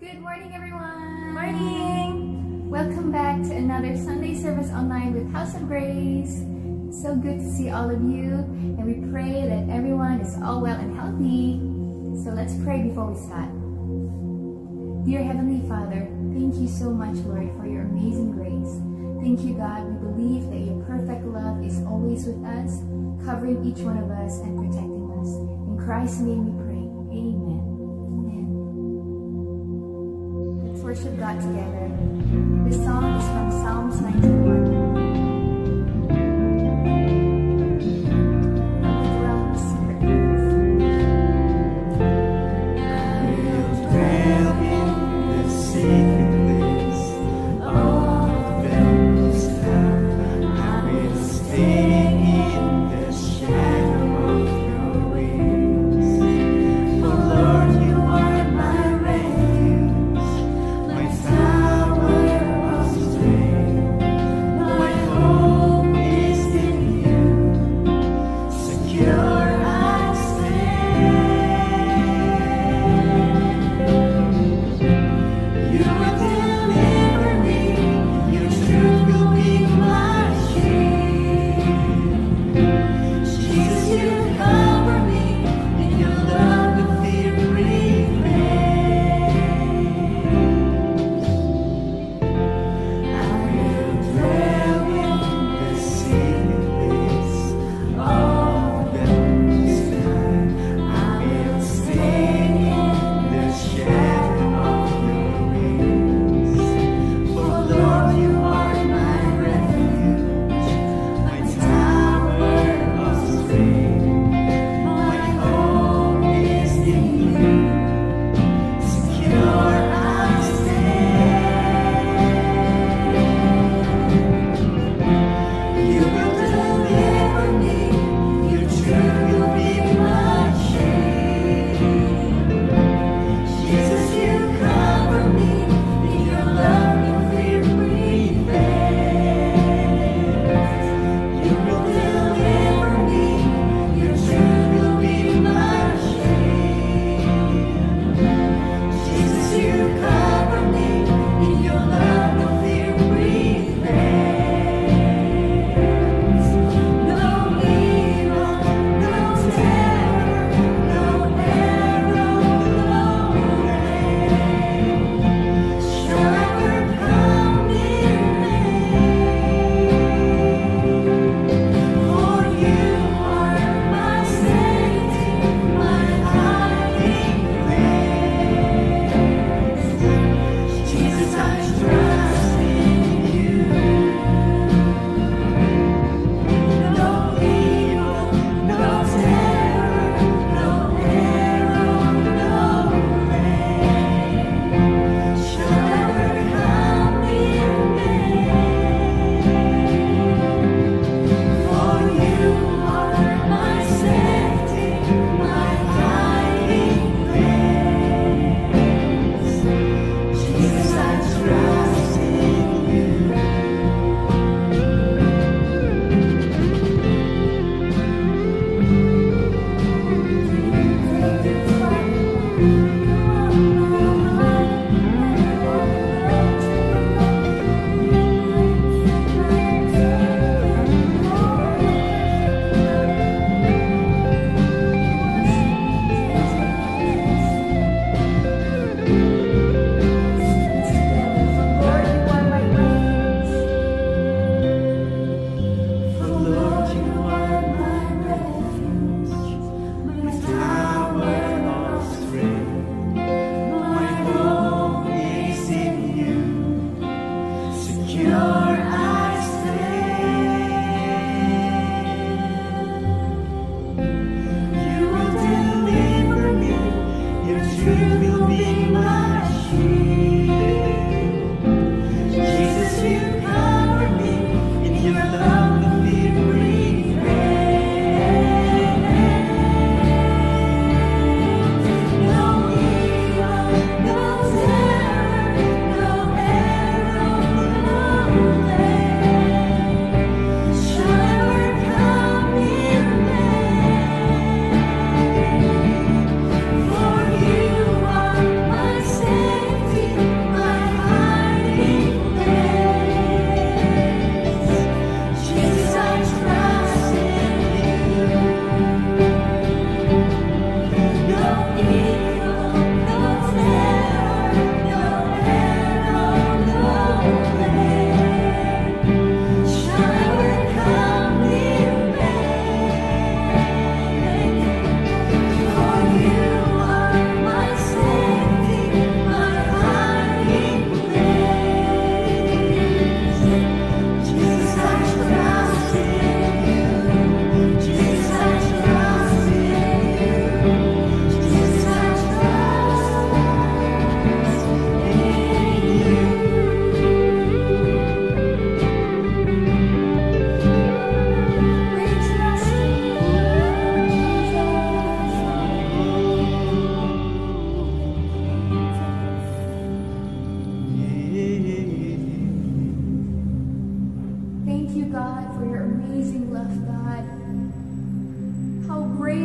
Good morning, everyone! Morning! Welcome back to another Sunday service online with House of Grace. It's so good to see all of you, and we pray that everyone is all well and healthy. So let's pray before we start. Dear Heavenly Father, thank you so much, Lord, for your amazing grace. Thank you, God. We believe that your perfect love is always with us, covering each one of us and protecting us. In Christ's name we pray. Amen. Let's worship God together. This song is from Psalms 91. No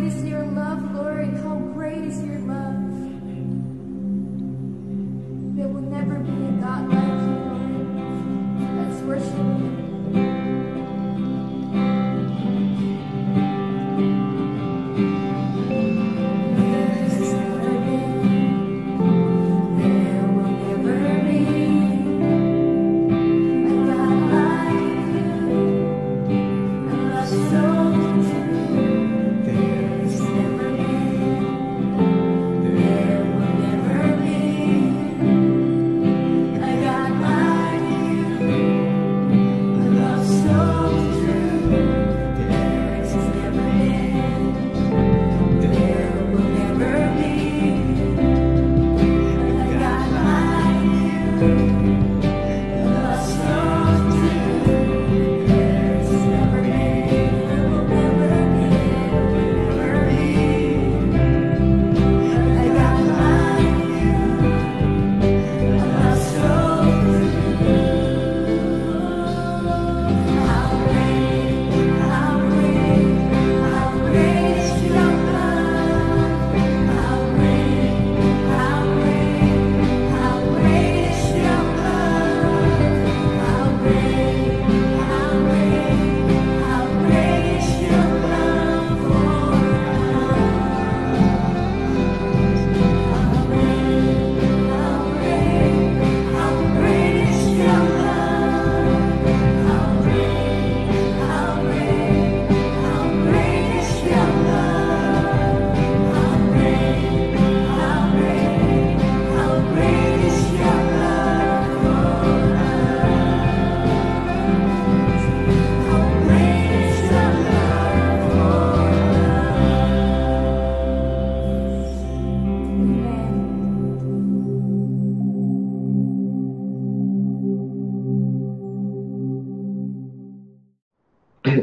is your love, Lord. How great is your love. There will never be a God like you, Lord. Let's worship you.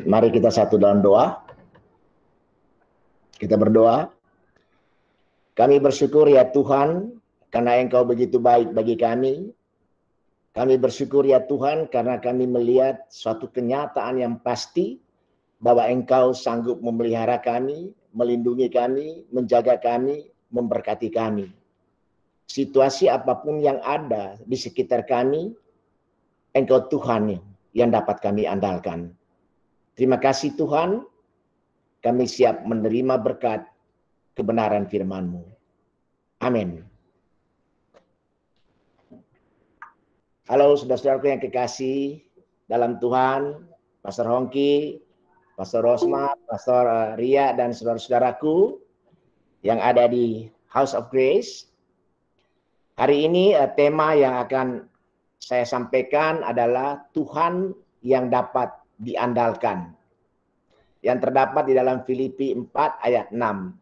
Mari kita satu dalam doa. Kita berdoa. Kami bersyukur ya Tuhan, karena Engkau begitu baik bagi kami. Kami bersyukur ya Tuhan, karena kami melihat suatu kenyataan yang pasti, bahwa Engkau sanggup memelihara kami, melindungi kami, menjaga kami, memberkati kami. Situasi apapun yang ada di sekitar kami, Engkau Tuhan yang dapat kami andalkan. Terima kasih Tuhan, kami siap menerima berkat kebenaran firman-Mu. Amin. Halo saudara-saudaraku yang kekasih dalam Tuhan, Pastor Hongki, Pastor Rosma, Pastor Ria, dan saudara-saudaraku yang ada di House of Grace. Hari ini tema yang akan saya sampaikan adalah Tuhan yang dapat diandalkan, yang terdapat di dalam Filipi 4 ayat 6.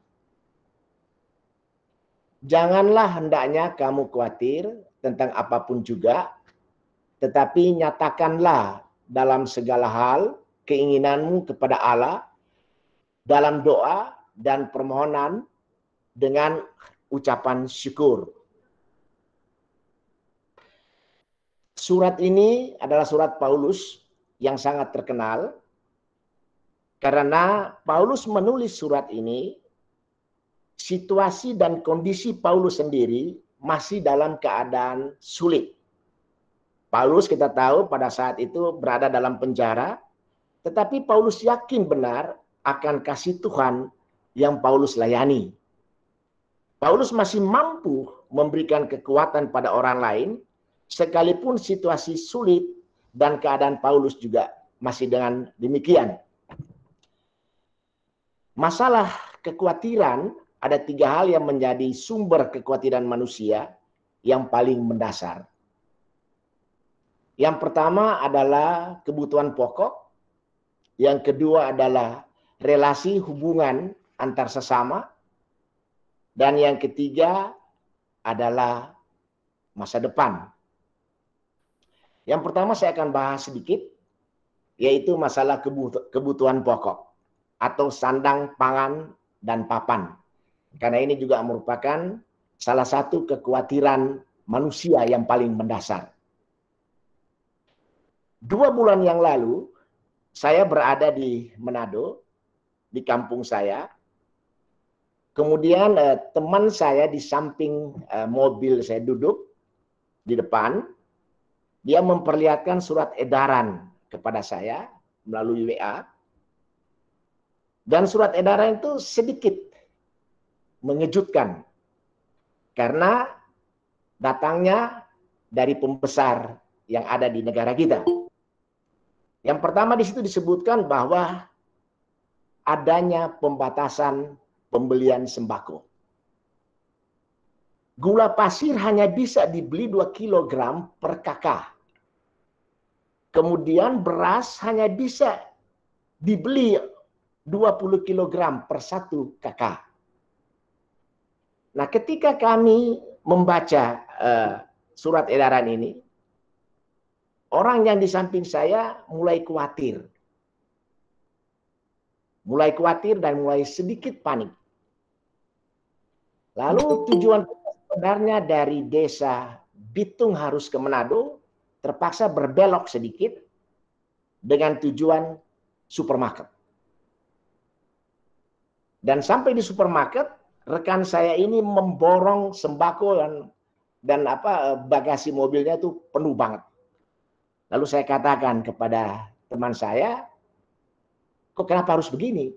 Janganlah hendaknya kamu khawatir tentang apapun juga, tetapi nyatakanlah dalam segala hal keinginanmu kepada Allah dalam doa dan permohonan dengan ucapan syukur. Surat ini adalah surat Paulus yang sangat terkenal, karena Paulus menulis surat ini, situasi dan kondisi Paulus sendiri masih dalam keadaan sulit. Paulus kita tahu pada saat itu berada dalam penjara, tetapi Paulus yakin benar akan kasih Tuhan yang Paulus layani. Paulus masih mampu memberikan kekuatan pada orang lain, sekalipun situasi sulit dan keadaan Paulus juga masih dengan demikian. Masalah kekhawatiran, ada 3 hal yang menjadi sumber kekhawatiran manusia yang paling mendasar. Yang pertama adalah kebutuhan pokok. Yang kedua adalah relasi hubungan antar sesama. Dan yang ketiga adalah masa depan. Yang pertama saya akan bahas sedikit, yaitu masalah kebutuhan pokok atau sandang, pangan, dan papan. Karena ini juga merupakan salah satu kekhawatiran manusia yang paling mendasar. 2 bulan yang lalu, saya berada di Manado, di kampung saya. Kemudian teman saya di samping mobil saya duduk di depan, dia memperlihatkan surat edaran kepada saya melalui WA. Dan surat edaran itu sedikit mengejutkan karena datangnya dari pembesar yang ada di negara kita. Yang pertama di situ disebutkan bahwa adanya pembatasan pembelian sembako. Gula pasir hanya bisa dibeli 2 kg per kakak. Kemudian beras hanya bisa dibeli 20 kg per 1 kakak. Nah, ketika kami membaca surat edaran ini, orang yang di samping saya mulai khawatir. Mulai khawatir dan mulai sedikit panik. Lalu tujuan sebenarnya dari desa Bitung harus ke Manado terpaksa berbelok sedikit dengan tujuan supermarket. Dan sampai di supermarket, rekan saya ini memborong sembako dan bagasi mobilnya itu penuh banget. Lalu saya katakan kepada teman saya, kok kenapa harus begini?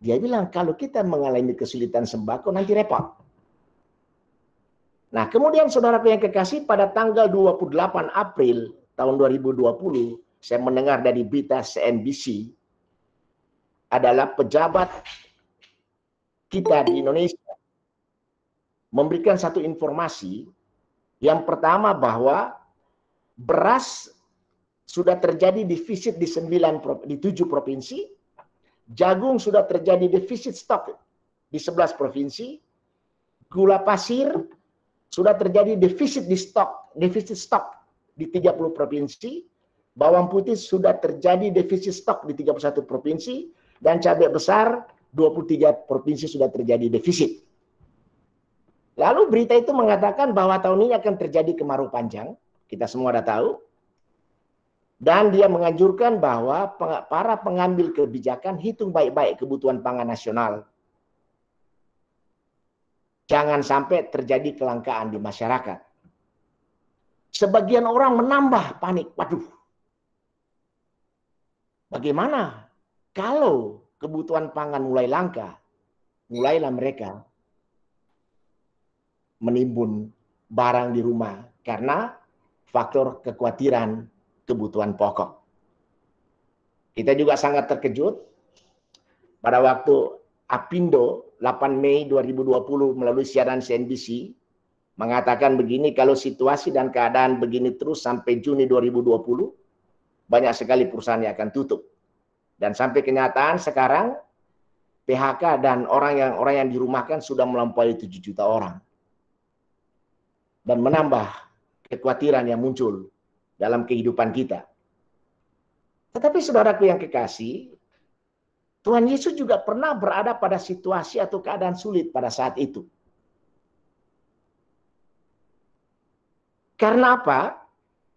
Dia bilang, kalau kita mengalami kesulitan sembako, nanti repot. Nah, kemudian saudaraku yang kekasih, pada tanggal 28 April tahun 2020, saya mendengar dari berita CNBC, adalah pejabat kita di Indonesia memberikan satu informasi. Yang pertama bahwa beras sudah terjadi defisit di 7 provinsi, jagung sudah terjadi defisit stok di 11 provinsi, gula pasir sudah terjadi defisit stok di 30 provinsi, bawang putih sudah terjadi defisit stok di 31 provinsi, dan cabai besar 23 provinsi sudah terjadi defisit. Lalu berita itu mengatakan bahwa tahun ini akan terjadi kemarau panjang, kita semua sudah tahu. Dan dia menganjurkan bahwa para pengambil kebijakan hitung baik-baik kebutuhan pangan nasional. Jangan sampai terjadi kelangkaan di masyarakat. Sebagian orang menambah panik. Waduh, bagaimana kalau kebutuhan pangan mulai langka? Mulailah mereka menimbun barang di rumah karena faktor kekhawatiran kebutuhan pokok. Kita juga sangat terkejut pada waktu Apindo 8 Mei 2020 melalui siaran CNBC mengatakan begini, kalau situasi dan keadaan begini terus sampai Juni 2020, banyak sekali perusahaan yang akan tutup. Dan sampai kenyataan sekarang PHK dan orang yang dirumahkan sudah melampaui 7 juta orang. Dan menambah kekhawatiran yang muncul dalam kehidupan kita. Tetapi saudaraku yang kekasih, Tuhan Yesus juga pernah berada pada situasi atau keadaan sulit pada saat itu. Karena apa?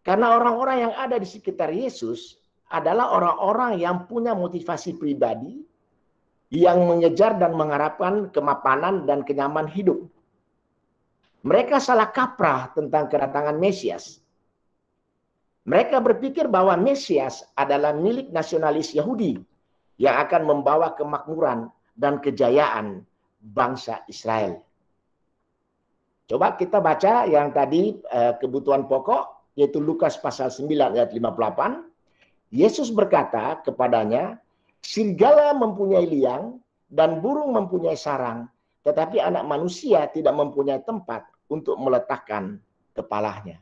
Karena orang-orang yang ada di sekitar Yesus adalah orang-orang yang punya motivasi pribadi, yang mengejar dan mengharapkan kemapanan dan kenyamanan hidup. Mereka salah kaprah tentang kedatangan Mesias. Mereka berpikir bahwa Mesias adalah milik nasionalis Yahudi yang akan membawa kemakmuran dan kejayaan bangsa Israel. Coba kita baca yang tadi kebutuhan pokok, yaitu Lukas pasal 9 ayat 58. Yesus berkata kepadanya, serigala mempunyai liang dan burung mempunyai sarang, tetapi anak manusia tidak mempunyai tempat untuk meletakkan kepalanya.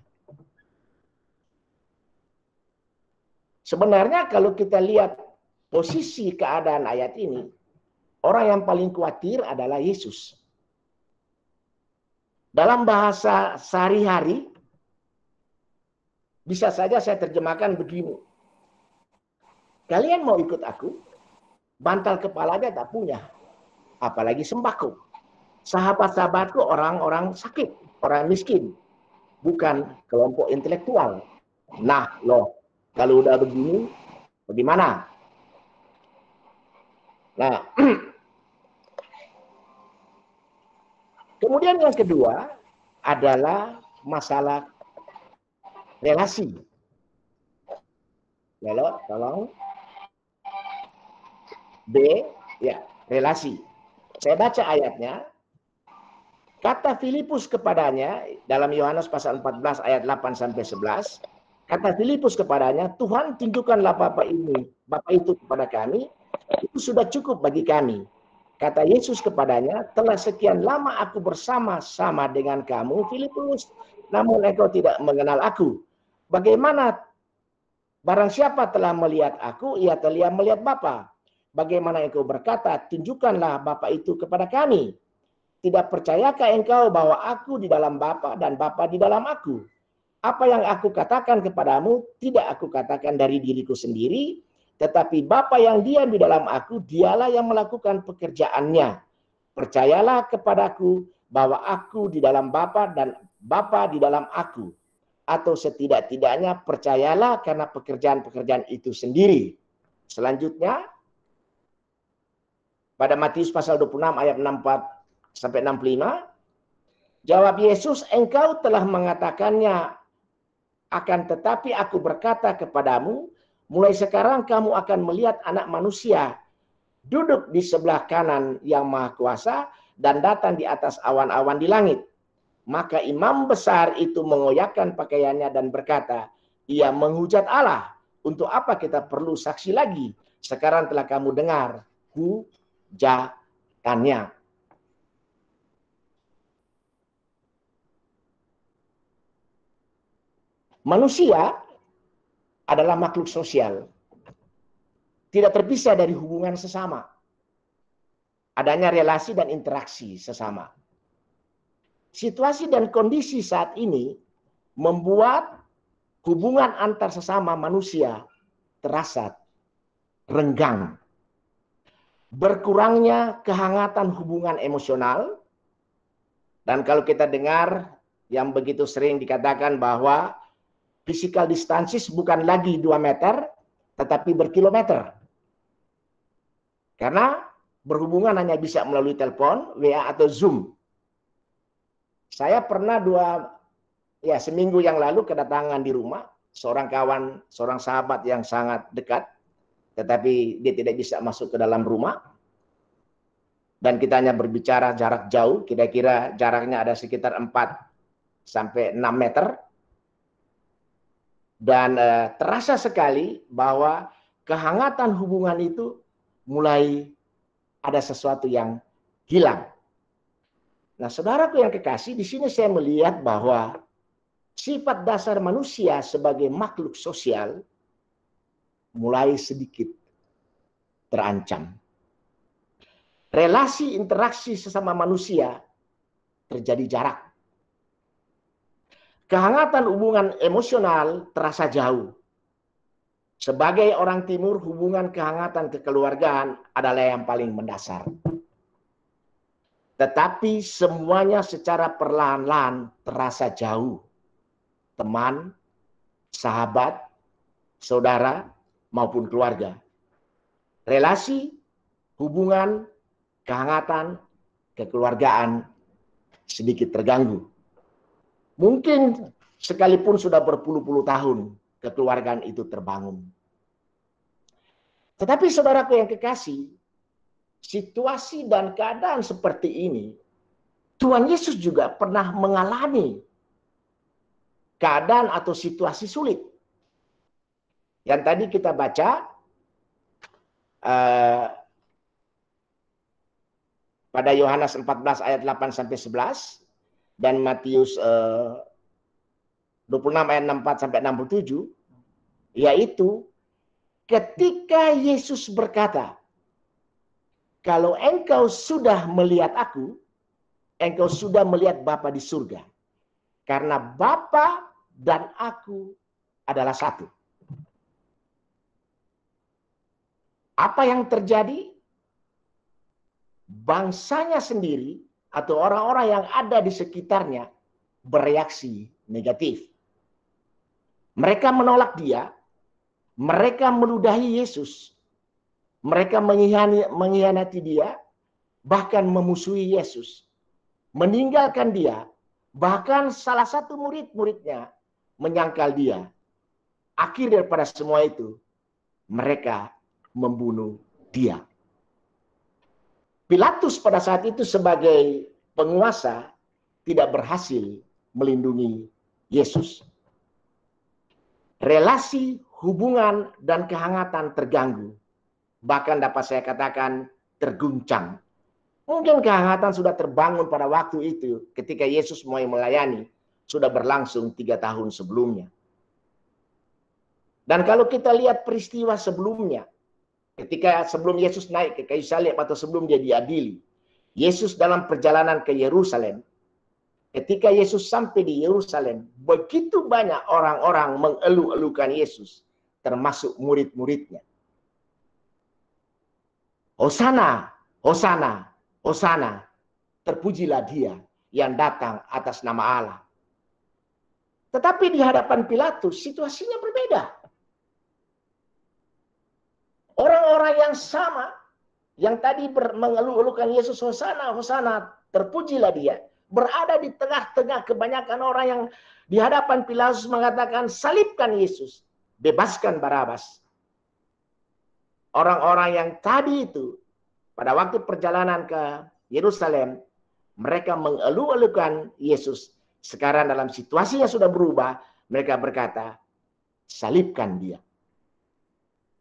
Sebenarnya kalau kita lihat posisi keadaan ayat ini, orang yang paling khawatir adalah Yesus. Dalam bahasa sehari-hari, bisa saja saya terjemahkan begini. Kalian mau ikut aku? Bantal kepala aja tak punya. Apalagi sembako. Sahabat-sahabatku orang-orang sakit, orang miskin. Bukan kelompok intelektual. Nah, loh, kalau udah begini, bagaimana? Nah, Kemudian yang kedua adalah masalah relasi. Lalu, tolong. B, ya, relasi. Saya baca ayatnya. Kata Filipus kepadanya dalam Yohanes pasal 14 ayat 8 sampai 11. Kata Filipus kepadanya, Tuhan tunjukkanlah Bapa itu kepada kami, itu sudah cukup bagi kami. Kata Yesus kepadanya, telah sekian lama aku bersama-sama dengan kamu, Filipus, namun engkau tidak mengenal aku. Bagaimana barang siapa telah melihat aku, ia telah melihat Bapa. Bagaimana engkau berkata, tunjukkanlah Bapa itu kepada kami. Tidak percayakah engkau bahwa aku di dalam Bapa dan Bapa di dalam aku? Apa yang aku katakan kepadamu, tidak aku katakan dari diriku sendiri, tetapi Bapa yang diam di dalam aku, dialah yang melakukan pekerjaannya. Percayalah kepadaku bahwa aku di dalam Bapa dan Bapa di dalam aku. Atau setidak-tidaknya percayalah karena pekerjaan-pekerjaan itu sendiri. Selanjutnya, pada Matius pasal 26 ayat 64 sampai 65, jawab Yesus, engkau telah mengatakannya, akan tetapi aku berkata kepadamu, mulai sekarang kamu akan melihat Anak Manusia duduk di sebelah kanan yang Maha Kuasa dan datang di atas awan-awan di langit. Maka imam besar itu mengoyakkan pakaiannya dan berkata, ia menghujat Allah. Untuk apa kita perlu saksi lagi? Sekarang telah kamu dengar hujatannya. Manusia adalah makhluk sosial. Tidak terpisah dari hubungan sesama. Adanya relasi dan interaksi sesama. Situasi dan kondisi saat ini membuat hubungan antar sesama manusia terasa renggang. Berkurangnya kehangatan hubungan emosional. Dan kalau kita dengar yang begitu sering dikatakan bahwa physical distances bukan lagi 2 meter, tetapi berkilometer. Karena berhubungan hanya bisa melalui telepon, WA atau Zoom. Saya pernah seminggu yang lalu kedatangan di rumah seorang kawan, seorang sahabat yang sangat dekat, tetapi dia tidak bisa masuk ke dalam rumah. Dan kita hanya berbicara jarak jauh, kira-kira jaraknya ada sekitar 4 sampai 6 meter. Dan terasa sekali bahwa kehangatan hubungan itu mulai ada sesuatu yang hilang. Nah, saudaraku yang kekasih, di sini saya melihat bahwa sifat dasar manusia sebagai makhluk sosial mulai sedikit terancam. Relasi interaksi sesama manusia terjadi jarak. Kehangatan hubungan emosional terasa jauh. Sebagai orang timur, hubungan kehangatan kekeluargaan adalah yang paling mendasar. Tetapi semuanya secara perlahan-lahan terasa jauh. Teman, sahabat, saudara, maupun keluarga. Relasi, hubungan, kehangatan, kekeluargaan sedikit terganggu. Mungkin sekalipun sudah berpuluh-puluh tahun kekeluargaan itu terbangun. Tetapi saudaraku yang kekasih, situasi dan keadaan seperti ini, Tuhan Yesus juga pernah mengalami keadaan atau situasi sulit. Yang tadi kita baca, pada Yohanes 14 ayat 8 sampai 11, dan Matius 26 ayat 64 sampai 67, yaitu ketika Yesus berkata, kalau engkau sudah melihat aku, engkau sudah melihat Bapa di surga. Karena Bapa dan aku adalah satu. Apa yang terjadi? Bangsanya sendiri atau orang-orang yang ada di sekitarnya bereaksi negatif. Mereka menolak dia, mereka meludahi Yesus, mereka mengkhianati dia, bahkan memusuhi Yesus, meninggalkan dia. Bahkan salah satu murid-muridnya menyangkal dia. Akhir daripada semua itu, mereka membunuh dia. Pilatus pada saat itu sebagai penguasa tidak berhasil melindungi Yesus. Relasi, hubungan, dan kehangatan terganggu. Bahkan dapat saya katakan terguncang. Mungkin kehangatan sudah terbangun pada waktu itu ketika Yesus mulai melayani. Sudah berlangsung 3 tahun sebelumnya. Dan kalau kita lihat peristiwa sebelumnya, ketika sebelum Yesus naik ke kayu salib atau sebelum dia diadili, Yesus dalam perjalanan ke Yerusalem, ketika Yesus sampai di Yerusalem, begitu banyak orang-orang mengeluh-elukan Yesus, termasuk murid-muridnya. Hosana, Hosana, Hosana, terpujilah dia yang datang atas nama Allah. Tetapi di hadapan Pilatus situasinya berbeda. Orang-orang yang sama, yang tadi mengeluh-elukan Yesus, Hosana, Hosana, terpujilah dia, berada di tengah-tengah kebanyakan orang yang di hadapan Pilatus mengatakan, salibkan Yesus, bebaskan Barabas. Orang-orang yang tadi itu, pada waktu perjalanan ke Yerusalem, mereka mengeluh-elukan Yesus. Sekarang dalam situasinya sudah berubah, mereka berkata, salibkan dia.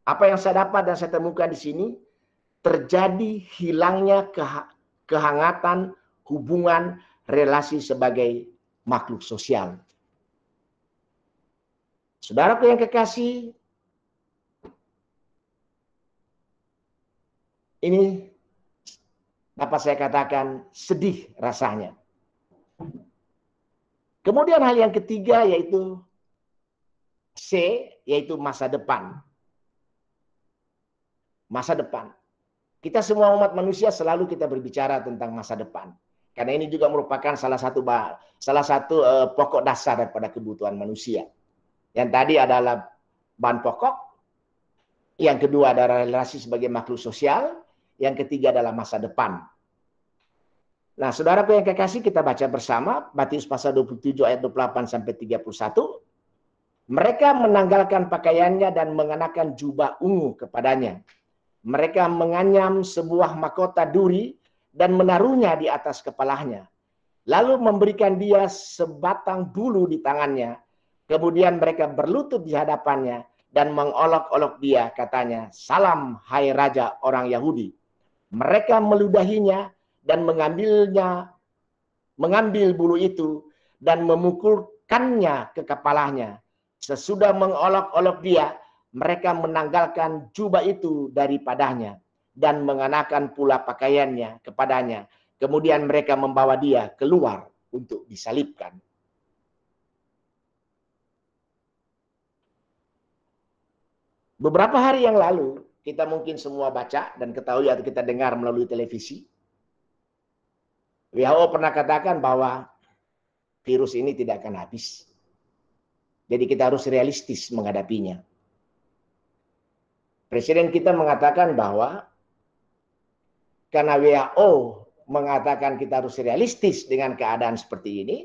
Apa yang saya dapat dan saya temukan di sini, terjadi hilangnya kehangatan hubungan relasi sebagai makhluk sosial. Saudaraku yang kekasih, ini dapat saya katakan sedih rasanya. Kemudian hal yang ketiga yaitu C, yaitu masa depan. Masa depan. Kita semua umat manusia selalu kita berbicara tentang masa depan. Karena ini juga merupakan salah satu pokok dasar daripada kebutuhan manusia. Yang tadi adalah bahan pokok, yang kedua adalah relasi sebagai makhluk sosial, yang ketiga adalah masa depan. Nah, saudaraku yang kekasih, kita baca bersama Matius pasal 27 ayat 28 sampai 31. Mereka menanggalkan pakaiannya dan mengenakan jubah ungu kepadanya. Mereka menganyam sebuah mahkota duri dan menaruhnya di atas kepalanya. Lalu memberikan dia sebatang bulu di tangannya. Kemudian mereka berlutut di hadapannya dan mengolok-olok dia, katanya, salam hai Raja orang Yahudi. Mereka meludahinya dan mengambil bulu itu dan memukulkannya ke kepalanya. Sesudah mengolok-olok dia, mereka menanggalkan jubah itu daripadanya dan mengenakan pula pakaiannya kepadanya. Kemudian mereka membawa dia keluar untuk disalibkan. Beberapa hari yang lalu, kita mungkin semua baca dan ketahui atau kita dengar melalui televisi, WHO pernah katakan bahwa virus ini tidak akan habis. Jadi kita harus realistis menghadapinya. Presiden kita mengatakan bahwa karena WHO mengatakan kita harus realistis dengan keadaan seperti ini,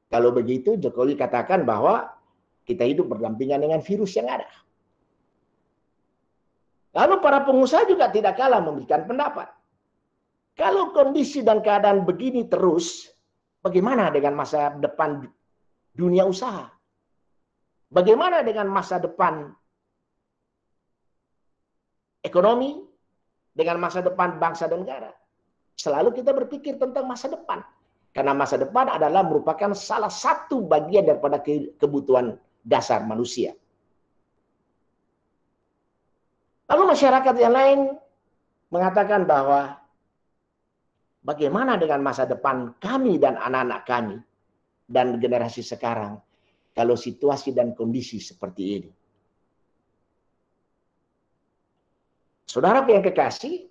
kalau begitu Jokowi katakan bahwa kita hidup berdampingan dengan virus yang ada. Lalu para pengusaha juga tidak kalah memberikan pendapat. Kalau kondisi dan keadaan begini terus, bagaimana dengan masa depan dunia usaha? Bagaimana dengan masa depan ekonomi? Dengan masa depan bangsa dan negara? Selalu kita berpikir tentang masa depan. Karena masa depan adalah merupakan salah satu bagian daripada kebutuhan dasar manusia. Lalu masyarakat yang lain mengatakan bahwa bagaimana dengan masa depan kami dan anak-anak kami dan generasi sekarang kalau situasi dan kondisi seperti ini. Saudara yang kekasih,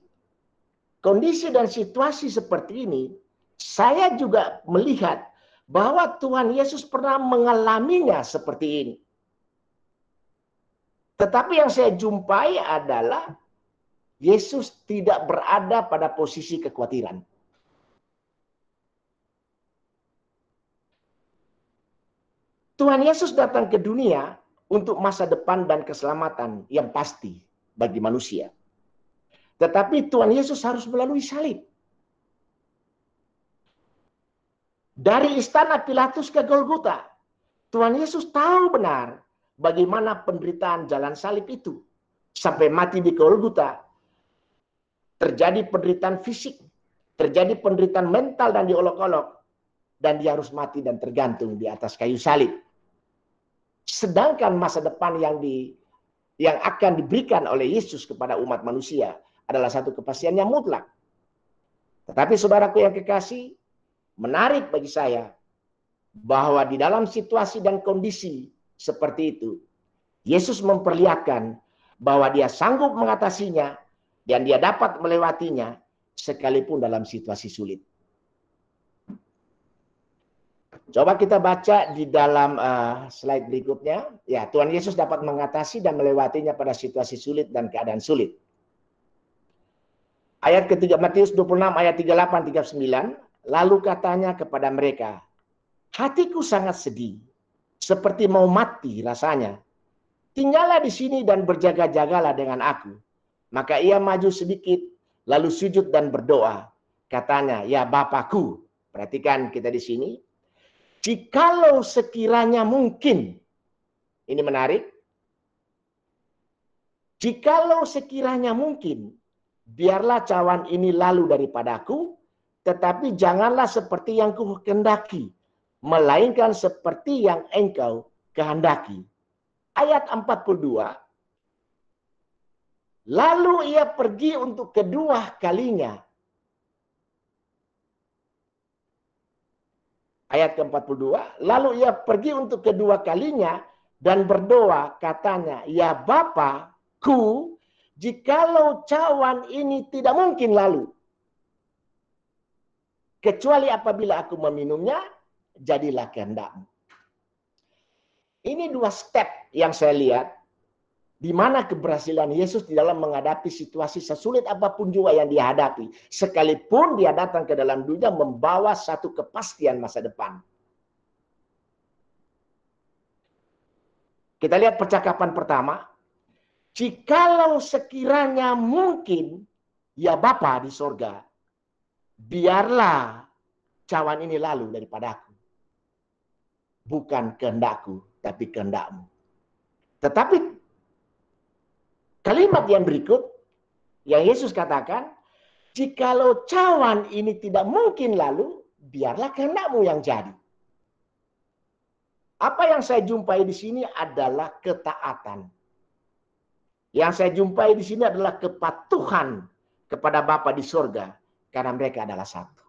kondisi dan situasi seperti ini, saya juga melihat bahwa Tuhan Yesus pernah mengalaminya seperti ini. Tetapi yang saya jumpai adalah Yesus tidak berada pada posisi kekhawatiran. Tuhan Yesus datang ke dunia untuk masa depan dan keselamatan yang pasti bagi manusia. Tetapi Tuhan Yesus harus melalui salib. Dari istana Pilatus ke Golgota, Tuhan Yesus tahu benar bagaimana penderitaan jalan salib itu. Sampai mati di Golgota, terjadi penderitaan fisik, terjadi penderitaan mental dan diolok-olok, dan dia harus mati dan tergantung di atas kayu salib. Sedangkan masa depan yang akan diberikan oleh Yesus kepada umat manusia adalah satu kepastian yang mutlak. Tetapi saudaraku yang kekasih, menarik bagi saya bahwa di dalam situasi dan kondisi seperti itu, Yesus memperlihatkan bahwa dia sanggup mengatasinya dan dia dapat melewatinya sekalipun dalam situasi sulit. Coba kita baca di dalam slide berikutnya. Ya, Tuhan Yesus dapat mengatasi dan melewatinya pada situasi sulit dan keadaan sulit. Ayat ketiga, Matius 26 ayat 38-39. Lalu katanya kepada mereka, hatiku sangat sedih, seperti mau mati rasanya. Tinggallah di sini dan berjaga-jagalah dengan aku. Maka ia maju sedikit, lalu sujud dan berdoa. Katanya, ya Bapakku. Perhatikan kita di sini. Jikalau sekiranya mungkin, ini menarik. Jikalau sekiranya mungkin, biarlah cawan ini lalu daripadaku, tetapi janganlah seperti yang kukehendaki, melainkan seperti yang engkau kehendaki. Ayat 42. Lalu ia pergi untuk kedua kalinya. Ayat ke-42. Lalu ia pergi untuk kedua kalinya dan berdoa, katanya, ya Bapakku, jikalau cawan ini tidak mungkin lalu, kecuali apabila aku meminumnya, jadilah kehendakmu. Ini dua step yang saya lihat, di mana keberhasilan Yesus di dalam menghadapi situasi sesulit apapun juga yang dihadapi. Sekalipun dia datang ke dalam dunia membawa satu kepastian masa depan. Kita lihat percakapan pertama. Jikalau sekiranya mungkin, ya Bapa di sorga, biarlah cawan ini lalu daripadaku. Bukan kehendakku, tapi kehendakmu. Tetapi kalimat yang berikut, yang Yesus katakan, jikalau cawan ini tidak mungkin lalu, biarlah kehendakmu yang jadi. Apa yang saya jumpai di sini adalah ketaatan. Yang saya jumpai di sini adalah kepatuhan kepada Bapa di surga, karena mereka adalah satu.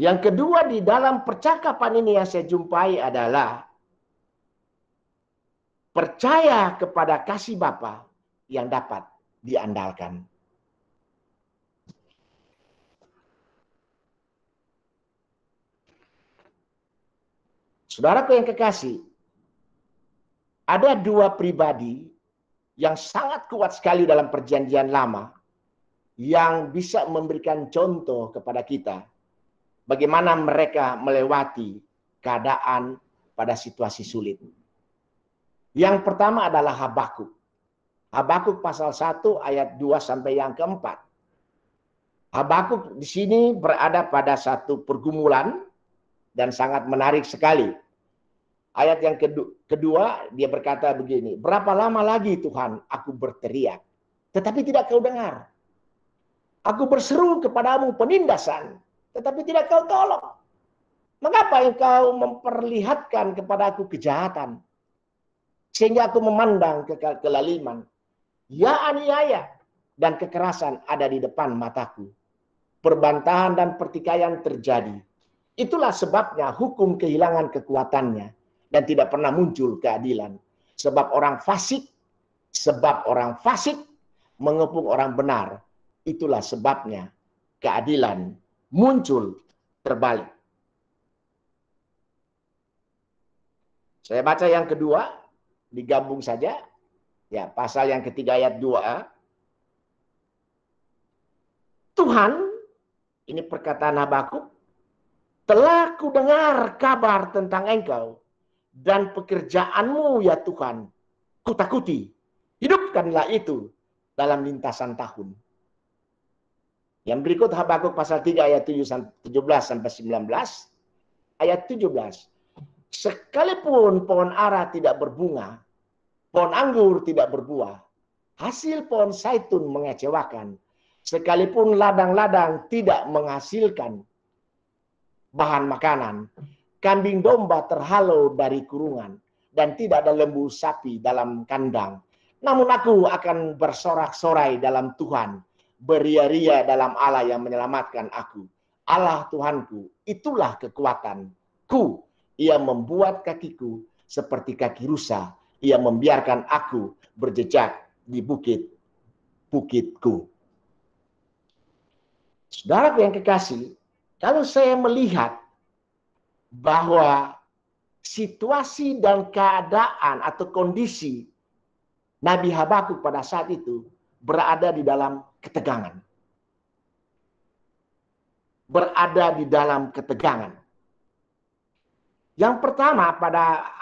Yang kedua di dalam percakapan ini yang saya jumpai adalah percaya kepada kasih Bapa yang dapat diandalkan. Saudaraku yang kekasih, ada dua pribadi yang sangat kuat sekali dalam perjanjian lama yang bisa memberikan contoh kepada kita bagaimana mereka melewati keadaan pada situasi sulit. Yang pertama adalah Habakuk. Habakuk pasal 1 ayat 2 sampai yang keempat. Habakuk di sini berada pada satu pergumulan dan sangat menarik sekali. Ayat yang kedua dia berkata begini, berapa lama lagi Tuhan aku berteriak, tetapi tidak kau dengar. Aku berseru kepadamu penindasan, tetapi tidak kau tolong. Mengapa engkau memperlihatkan kepada aku kejahatan, sehingga aku memandang kelaliman? Ya aniaya dan kekerasan ada di depan mataku. Perbantahan dan pertikaian terjadi. Itulah sebabnya hukum kehilangan kekuatannya dan tidak pernah muncul keadilan. Sebab orang fasik mengepung orang benar. Itulah sebabnya keadilan muncul terbalik. Saya baca yang kedua, digabung saja. Ya, pasal yang ketiga ayat 2. Tuhan, ini perkataan Habakuk, telah kudengar kabar tentang engkau dan pekerjaanmu ya Tuhan. Kutakuti, hidupkanlah itu dalam lintasan tahun. Yang berikut Habakuk pasal 3 ayat 17 sampai 19. Ayat 17. Sekalipun pohon ara tidak berbunga, pohon anggur tidak berbuah, hasil pohon zaitun mengecewakan, sekalipun ladang-ladang tidak menghasilkan bahan makanan, kambing domba terhalau dari kurungan, dan tidak ada lembu sapi dalam kandang. Namun aku akan bersorak-sorai dalam Tuhan, beria-ria dalam Allah yang menyelamatkan aku. Allah Tuhanku, itulah kekuatanku. Ia membuat kakiku seperti kaki rusa. Ia membiarkan aku berjejak di bukit-bukitku. Saudaraku yang kekasih, kalau saya melihat bahwa situasi dan keadaan atau kondisi Nabi Habakuk pada saat itu berada di dalam ketegangan. Berada di dalam ketegangan. Yang pertama pada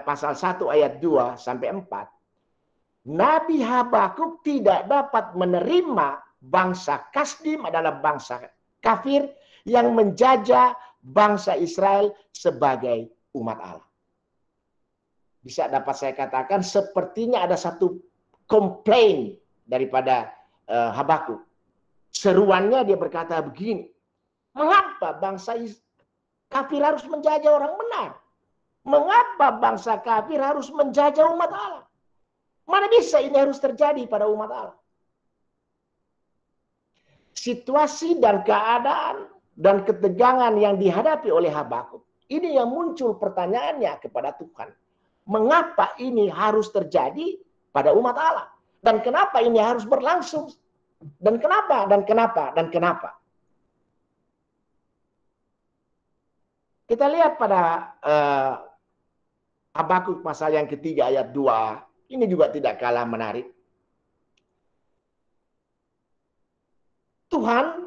pasal 1 ayat 2 sampai 4, Nabi Habakuk tidak dapat menerima bangsa Kasdim adalah bangsa kafir yang menjajah bangsa Israel sebagai umat Allah. Bisa dapat saya katakan sepertinya ada satu komplain daripada Habakuk. Seruannya dia berkata begini, mengapa bangsa kafir harus menjajah orang benar? Mengapa bangsa kafir harus menjajah umat Allah? Mana bisa ini harus terjadi pada umat Allah? Situasi dan keadaan dan ketegangan yang dihadapi oleh Habakuk, ini yang muncul pertanyaannya kepada Tuhan. Mengapa ini harus terjadi pada umat Allah? Dan kenapa ini harus berlangsung? Dan kenapa? Dan kenapa? Dan kenapa? Kita lihat pada Habakuk pasal yang ketiga ayat 2. Ini juga tidak kalah menarik. Tuhan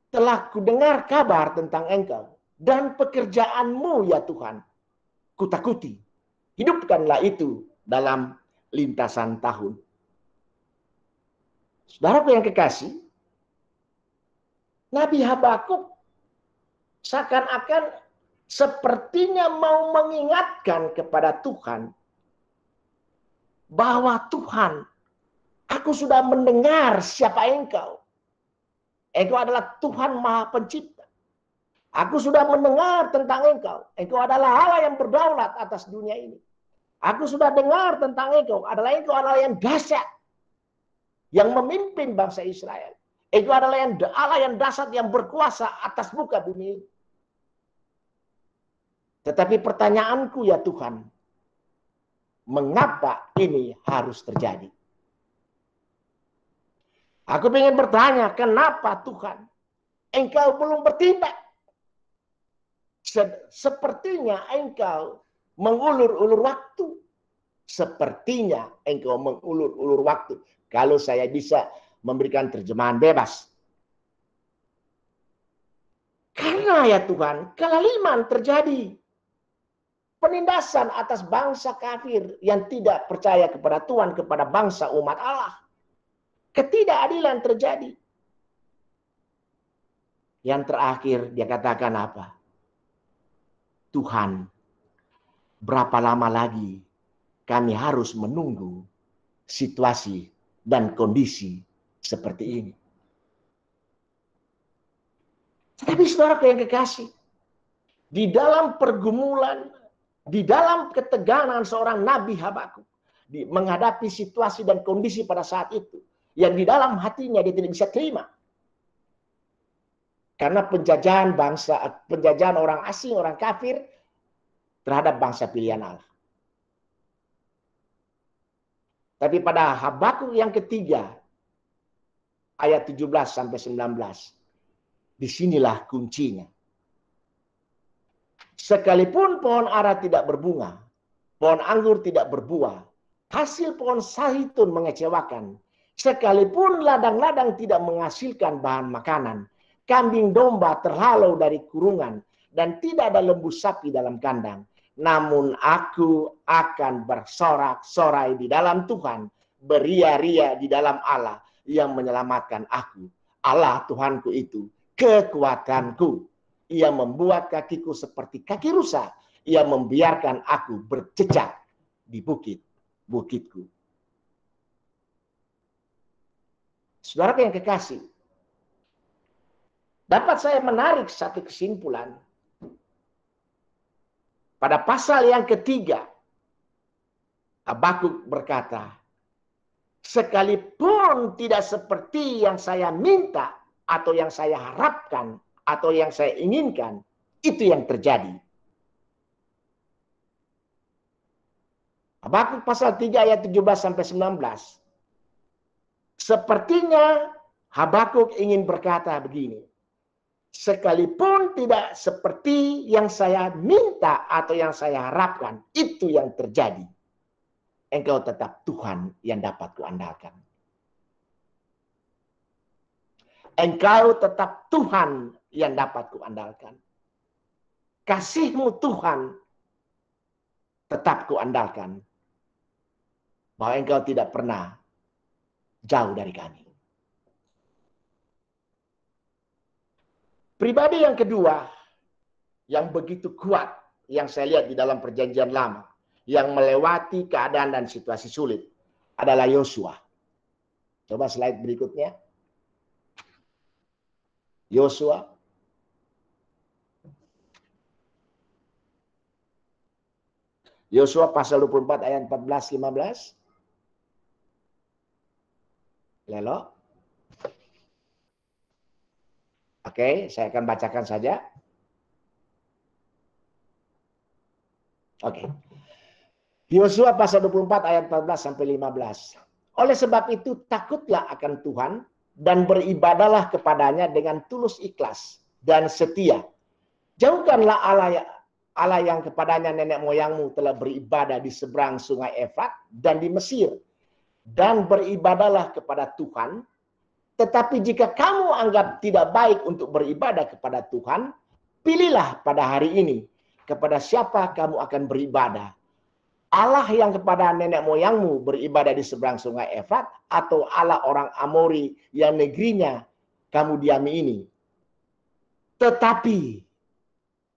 telah kudengar kabar tentang engkau dan pekerjaanmu ya Tuhan. Kutakuti. Hidupkanlah itu dalam lintasan tahun. Saudaraku yang kekasih, Nabi Habakuk seakan-akan sepertinya mau mengingatkan kepada Tuhan bahwa Tuhan, aku sudah mendengar siapa engkau. Engkau adalah Tuhan Maha Pencipta. Aku sudah mendengar tentang engkau. Engkau adalah Allah yang berdaulat atas dunia ini. Aku sudah dengar tentang engkau adalah yang dahsyat. Yang memimpin bangsa Israel. Engkau adalah Allah yang dahsyat yang berkuasa atas muka bumi ini. Tetapi pertanyaanku ya Tuhan, mengapa ini harus terjadi? Aku ingin bertanya, kenapa Tuhan engkau belum bertindak? Sepertinya engkau mengulur-ulur waktu. Sepertinya engkau mengulur-ulur waktu. Kalau saya bisa memberikan terjemahan bebas. Karena ya Tuhan, kelaliman terjadi. Penindasan atas bangsa kafir yang tidak percaya kepada Tuhan, kepada bangsa umat Allah. Ketidakadilan terjadi. Yang terakhir dia katakan apa? Tuhan, berapa lama lagi kami harus menunggu situasi dan kondisi seperti ini? Tapi saudara yang kekasih, di dalam pergumulan, di dalam ketegangan seorang Nabi Habakuk menghadapi situasi dan kondisi pada saat itu, yang di dalam hatinya dia tidak bisa terima. Karena penjajahan bangsa, penjajahan orang asing, orang kafir terhadap bangsa pilihan Allah. Tapi pada Habakuk yang ketiga, ayat 17 sampai 19, disinilah kuncinya. Sekalipun pohon ara tidak berbunga, pohon anggur tidak berbuah, hasil pohon zaitun mengecewakan, sekalipun ladang-ladang tidak menghasilkan bahan makanan, kambing domba terhalau dari kurungan, dan tidak ada lembu sapi dalam kandang. Namun aku akan bersorak-sorai di dalam Tuhan, beria-ria di dalam Allah yang menyelamatkan aku. Allah Tuhanku itu kekuatanku. Ia membuat kakiku seperti kaki rusa. Ia membiarkan aku berjejak di bukit-bukitku. Saudara yang kekasih, dapat saya menarik satu kesimpulan. Pada pasal yang ketiga, Habakuk berkata, sekalipun tidak seperti yang saya minta, atau yang saya harapkan, atau yang saya inginkan, itu yang terjadi. Habakuk pasal 3 ayat 17-19. Sepertinya Habakuk ingin berkata begini, sekalipun tidak seperti yang saya minta atau yang saya harapkan, itu yang terjadi. Engkau tetap Tuhan yang dapat kuandalkan. Engkau tetap Tuhan yang dapat kuandalkan. Kasih-Mu Tuhan tetap kuandalkan. Bahwa Engkau tidak pernah jauh dari kami. Pribadi yang kedua, yang begitu kuat, yang saya lihat di dalam perjanjian lama, yang melewati keadaan dan situasi sulit, adalah Yosua. Coba slide berikutnya. Yosua. Yosua pasal 24 ayat 14-15. Lelo. Oke, saya akan bacakan saja. Oke. Yosua pasal 24 ayat 14-15. Oleh sebab itu takutlah akan Tuhan dan beribadahlah kepadanya dengan tulus ikhlas dan setia. Jauhkanlah Allah yang kepadanya nenek moyangmu telah beribadah di seberang sungai Efrat dan di Mesir. Dan beribadahlah kepada Tuhan. Tetapi jika kamu anggap tidak baik untuk beribadah kepada Tuhan, pilihlah pada hari ini kepada siapa kamu akan beribadah. Allah yang kepada nenek moyangmu beribadah di seberang sungai Efrat, atau Allah orang Amori yang negerinya kamu diami ini. Tetapi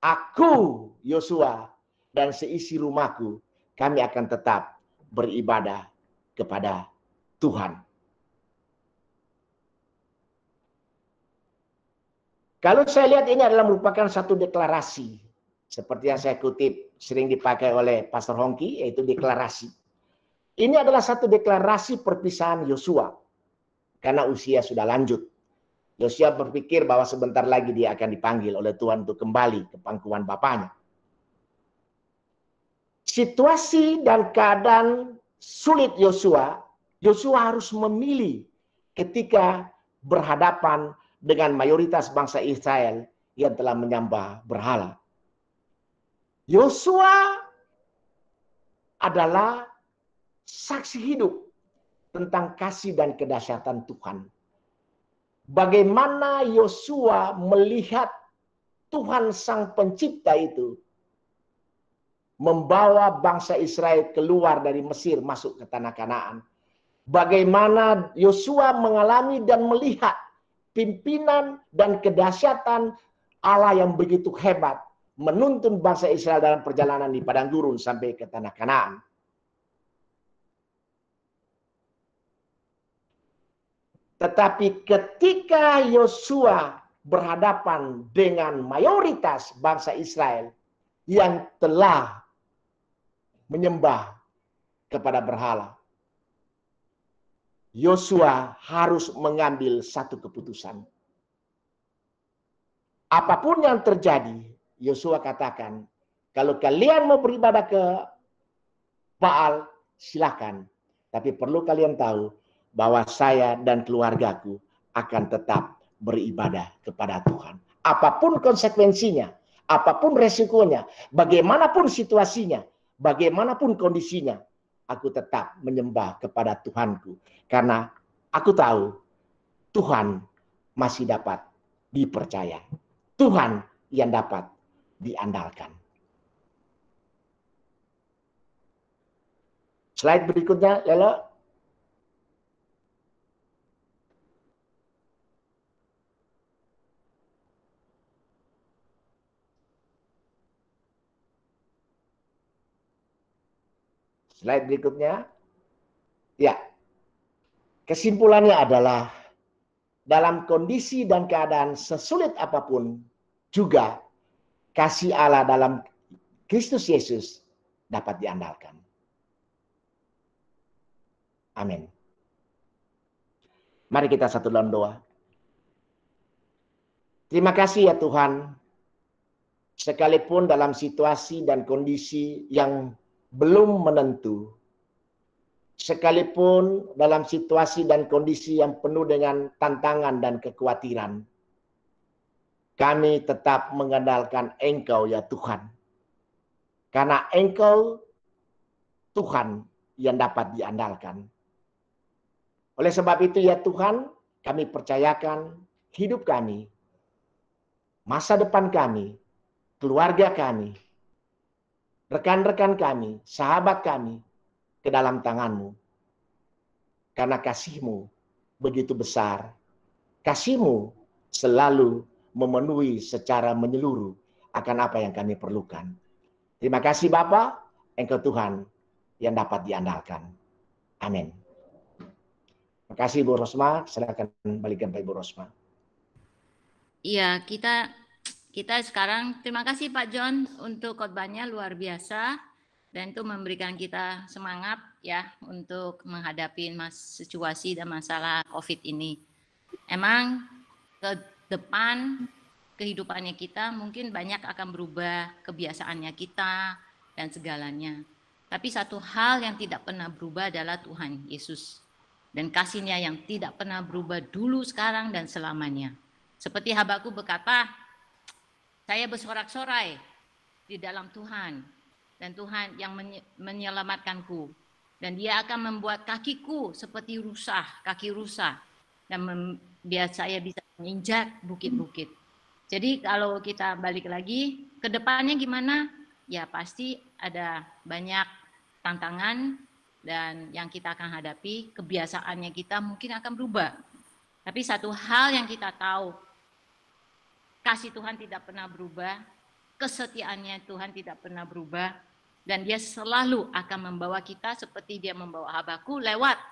aku, Yosua, dan seisi rumahku, kami akan tetap beribadah kepada Tuhan. Kalau saya lihat ini adalah merupakan satu deklarasi. Seperti yang saya kutip sering dipakai oleh Pastor Hongki, yaitu deklarasi. Ini adalah satu deklarasi perpisahan Yosua. Karena usia sudah lanjut. Yosua berpikir bahwa sebentar lagi dia akan dipanggil oleh Tuhan untuk kembali ke pangkuan bapaknya. Situasi dan keadaan sulit Yosua harus memilih ketika berhadapan dengan mayoritas bangsa Israel yang telah menyembah berhala. Yosua adalah saksi hidup tentang kasih dan kedahsyatan Tuhan. Bagaimana Yosua melihat Tuhan Sang Pencipta itu membawa bangsa Israel keluar dari Mesir masuk ke tanah Kanaan. Bagaimana Yosua mengalami dan melihat pimpinan dan kedahsyatan Allah yang begitu hebat menuntun bangsa Israel dalam perjalanan di padang gurun sampai ke tanah Kanaan. Tetapi ketika Yosua berhadapan dengan mayoritas bangsa Israel yang telah menyembah kepada berhala, Yosua harus mengambil satu keputusan. Apapun yang terjadi, Yosua katakan, kalau kalian mau beribadah ke Baal, silakan. Tapi perlu kalian tahu bahwa saya dan keluargaku akan tetap beribadah kepada Tuhan. Apapun konsekuensinya, apapun resikonya, bagaimanapun situasinya, bagaimanapun kondisinya, aku tetap menyembah kepada Tuhanku. Karena aku tahu Tuhan masih dapat dipercaya. Tuhan yang dapat diandalkan. Slide berikutnya, Lelo. Slide berikutnya. Ya, kesimpulannya adalah dalam kondisi dan keadaan sesulit apapun juga kasih Allah dalam Kristus Yesus dapat diandalkan. Amin. Mari kita satu dalam doa. Terima kasih ya Tuhan, sekalipun dalam situasi dan kondisi yang belum menentu, sekalipun dalam situasi dan kondisi yang penuh dengan tantangan dan kekhawatiran, kami tetap mengandalkan Engkau ya Tuhan. Karena Engkau Tuhan yang dapat diandalkan. Oleh sebab itu ya Tuhan, kami percayakan hidup kami, masa depan kami, keluarga kami, rekan-rekan kami, sahabat kami, ke dalam tangan-Mu. Karena kasih-Mu begitu besar. Kasih-Mu selalu memenuhi secara menyeluruh akan apa yang kami perlukan. Terima kasih Bapa, Engkau Tuhan yang dapat diandalkan. Amin. Terima kasih Bu Rosma, silakan balikan Pak Ibu Rosma. Iya, kita sekarang terima kasih Pak John untuk khotbahnya luar biasa dan itu memberikan kita semangat ya untuk menghadapi situasi dan masalah COVID ini. Emang ke depan kehidupannya kita mungkin banyak akan berubah, kebiasaannya kita dan segalanya. Tapi satu hal yang tidak pernah berubah adalah Tuhan Yesus. Dan kasih-Nya yang tidak pernah berubah dulu, sekarang, dan selamanya. Seperti Habakuk berkata, saya bersorak-sorai di dalam Tuhan. Dan Tuhan yang menyelamatkanku. Dan Dia akan membuat kakiku seperti kaki rusa. Dan biar saya bisa menginjak bukit-bukit. Jadi kalau kita balik lagi, ke depannya gimana? Ya pasti ada banyak tantangan. Dan yang kita akan hadapi, kebiasaannya kita mungkin akan berubah. Tapi satu hal yang kita tahu, kasih Tuhan tidak pernah berubah, kesetiaannya Tuhan tidak pernah berubah, dan Dia selalu akan membawa kita seperti Dia membawa Habakuk lewat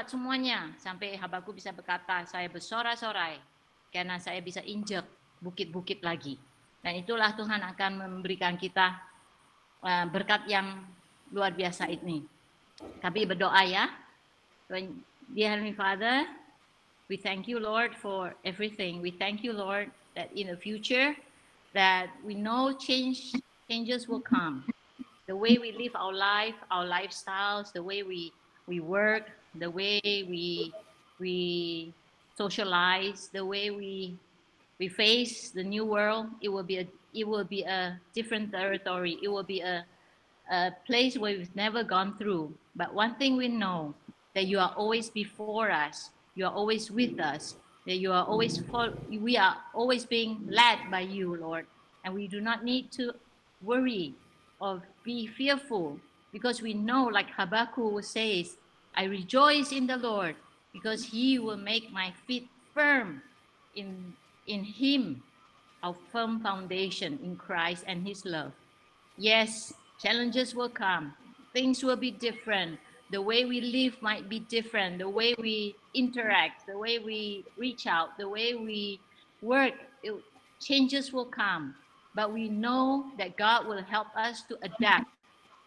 semuanya, sampai Habakuk bisa berkata, saya bersorak-sorai, karena saya bisa injak bukit-bukit lagi. Dan itulah Tuhan akan memberikan kita berkat yang luar biasa ini. Kami berdoa ya. Dear Heavenly Father, we thank you Lord for everything. We thank you Lord that in the future that we know changes will come. The way we live our life, our lifestyles, the way we work, the way we socialize, the way we face the new world, it will be a different territory. It will be a place where we've never gone through. But one thing we know, that you are always before us, you are always with us, that we are always being led by you, Lord. And we do not need to worry or be fearful, because we know, like Habakkuk says, I rejoice in the Lord, because He will make my feet firm in Him, our firm foundation in Christ and His love. Yes, challenges will come. Things will be different. The way we live might be different. The way we interact, the way we reach out, the way we work, changes will come. But we know that God will help us to adapt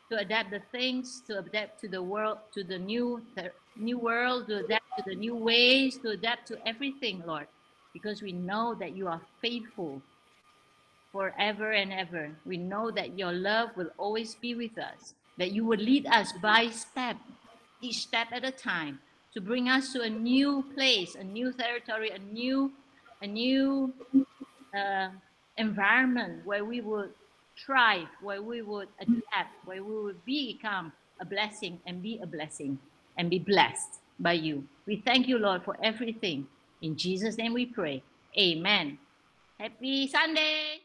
the things, to adapt to the world, to the new world, to adapt to the new ways, to adapt to everything, Lord. Because we know that you are faithful forever and ever. We know that your love will always be with us, that you will lead us by step, each step at a time, to bring us to a new place, a new territory, a new environment where we would thrive, where we would adapt, where we would become a blessing and be a blessing and be blessed by you. We thank you, Lord, for everything. In Jesus' name we pray. Amen. Happy Sunday.